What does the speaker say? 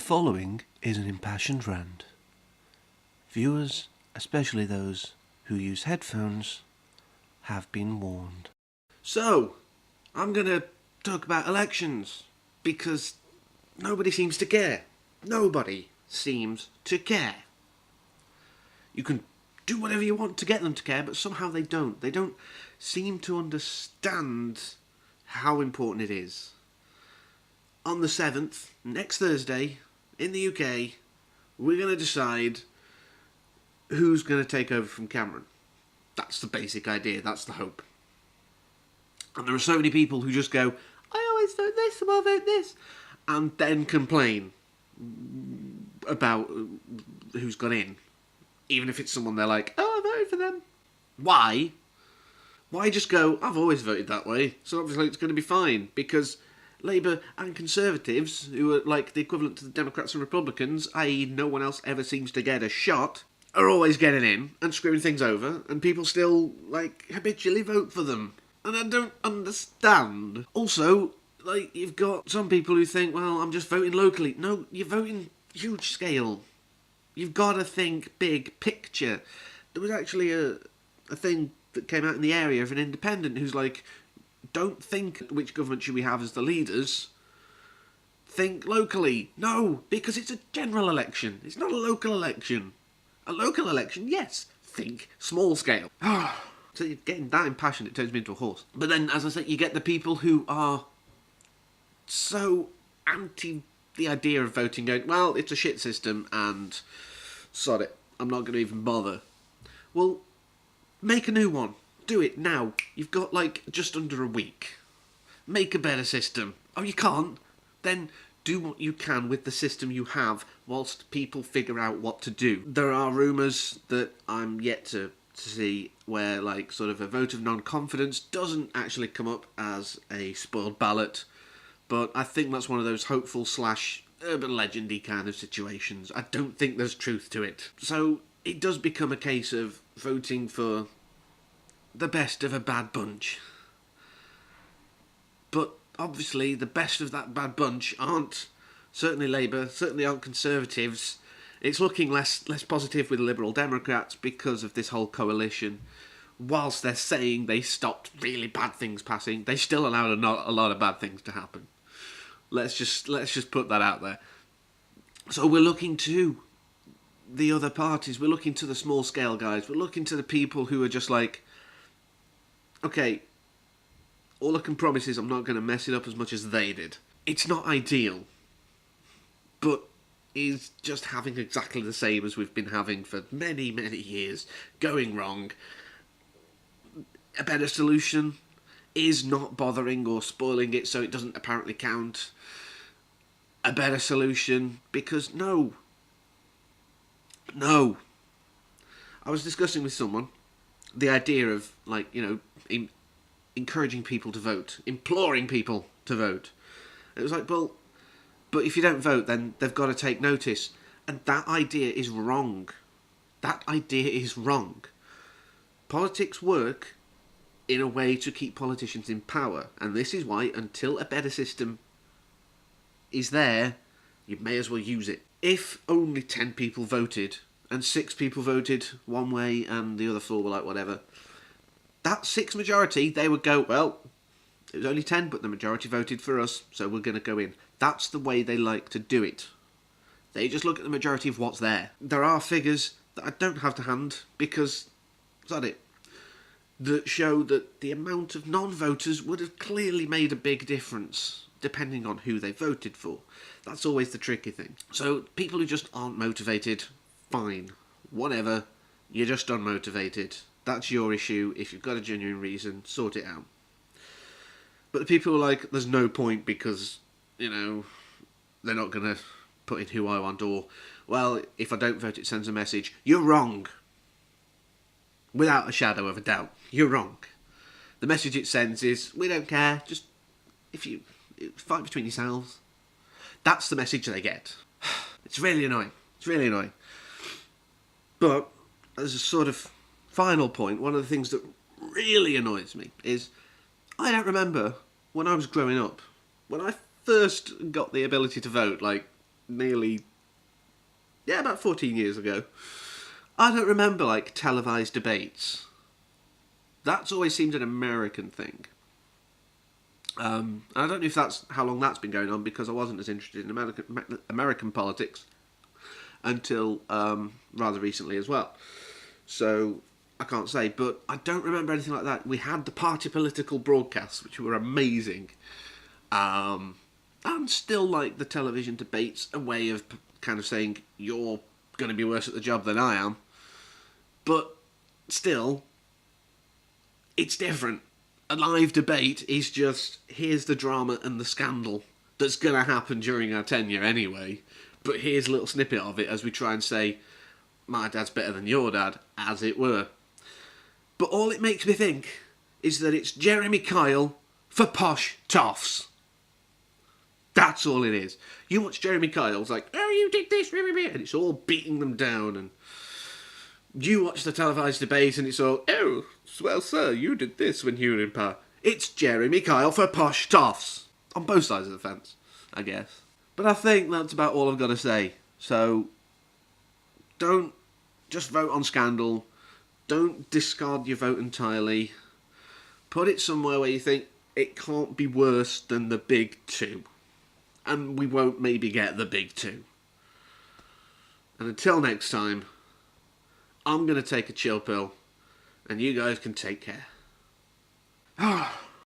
following is an impassioned rant. Viewers, especially those who use headphones, have been warned. So, I'm going to talk about elections, because nobody seems to care. Nobody seems to care. You can do whatever you want to get them to care, but somehow they don't. They don't seem to understand how important it is. On the 7th, next Thursday, in the UK, we're going to decide who's going to take over from Cameron. That's the basic idea, that's the hope. And there are so many people who just go, I always vote this, so I'll vote this, and then complain about who's gone in. Even if it's someone they're like, oh, I voted for them. Why? Why just go, I've always voted that way, so obviously it's going to be fine, because Labour and Conservatives, who are like the equivalent to the Democrats and Republicans, i.e. no one else ever seems to get a shot, are always getting in and screwing things over, and people still, like, habitually vote for them. And I don't understand. Also, like, you've got some people who think, well, I'm just voting locally. No, you're voting huge scale. You've got to think big picture. There was actually a thing that came out in the area of an independent who's like, don't think which government should we have as the leaders. Think locally. No, because it's a general election. It's not a local election. A local election, yes. Think small scale. So you're getting that impassioned, it turns me into a horse. But then, as I said, you get the people who are so anti the idea of voting, going, well, it's a shit system, and sod it, I'm not going to even bother. Well, make a new one. Do it now. You've got, like, just under a week. Make a better system. Oh, you can't? Then do what you can with the system you have, whilst people figure out what to do. There are rumours that I'm yet to see where, like, sort of a vote of non-confidence doesn't actually come up as a spoiled ballot, but I think that's one of those hopeful / urban legendy kind of situations. I don't think there's truth to it. So it does become a case of voting for the best of a bad bunch. But obviously the best of that bad bunch aren't certainly Labour, certainly aren't Conservatives. It's looking less positive with Liberal Democrats because of this whole coalition. Whilst they're saying they stopped really bad things passing, they still allowed a lot of bad things to happen. Let's just put that out there. So we're looking to the other parties. We're looking to the small scale guys. We're looking to the people who are just like, okay, all I can promise is I'm not going to mess it up as much as they did. It's not ideal, but is just having exactly the same as we've been having for many, many years, going wrong. A better solution is not bothering or spoiling it so it doesn't apparently count. A better solution, because no. I was discussing with someone the idea of, like, you know, encouraging people to vote, imploring people to vote. And it was like, well, but if you don't vote, then they've got to take notice. And that idea is wrong. That idea is wrong. Politics work in a way to keep politicians in power. And this is why, until a better system is there, you may as well use it. If only 10 people voted, and 6 people voted one way, and the other 4 were like, whatever, that 6 majority, they would go, well, it was only 10, but the majority voted for us, so we're going to go in. That's the way they like to do it. They just look at the majority of what's there. There are figures that I don't have to hand, because, is that it? That show that the amount of non-voters would have clearly made a big difference, depending on who they voted for. That's always the tricky thing. So, people who just aren't motivated, fine. Whatever. You're just unmotivated. That's your issue. If you've got a genuine reason, sort it out. But the people who are like, there's no point because, you know, they're not going to put in who I want, or, well, if I don't vote it sends a message. You're wrong. Without a shadow of a doubt. You're wrong. The message it sends is, we don't care, just, if you fight between yourselves. That's the message they get. It's really annoying. It's really annoying. But, as a sort of final point, one of the things that really annoys me is, I don't remember when I was growing up, when I first got the ability to vote, like about 14 years ago. I don't remember, like, televised debates. That's always seemed an American thing. I don't know if that's how long that's been going on, because I wasn't as interested in American politics until rather recently as well. So I can't say, but I don't remember anything like that. We had the party political broadcasts, which were amazing. And still, like, the television debates, a way of kind of saying, you're going to be worse at the job than I am. But still, it's different. A live debate is just, here's the drama and the scandal that's going to happen during our tenure anyway, but here's a little snippet of it as we try and say, my dad's better than your dad, as it were. But all it makes me think is that it's Jeremy Kyle for posh toffs. That's all it is. You watch Jeremy Kyle's like, oh, you did this, and it's all beating them down, and you watch the televised debate and it's all, oh, well, sir, you did this when you were in power. It's Jeremy Kyle for posh toffs. On both sides of the fence, I guess. But I think that's about all I've got to say. So, don't just vote on scandal. Don't discard your vote entirely. Put it somewhere where you think it can't be worse than the big two. And we won't maybe get the big two. And until next time, I'm going to take a chill pill, and you guys can take care.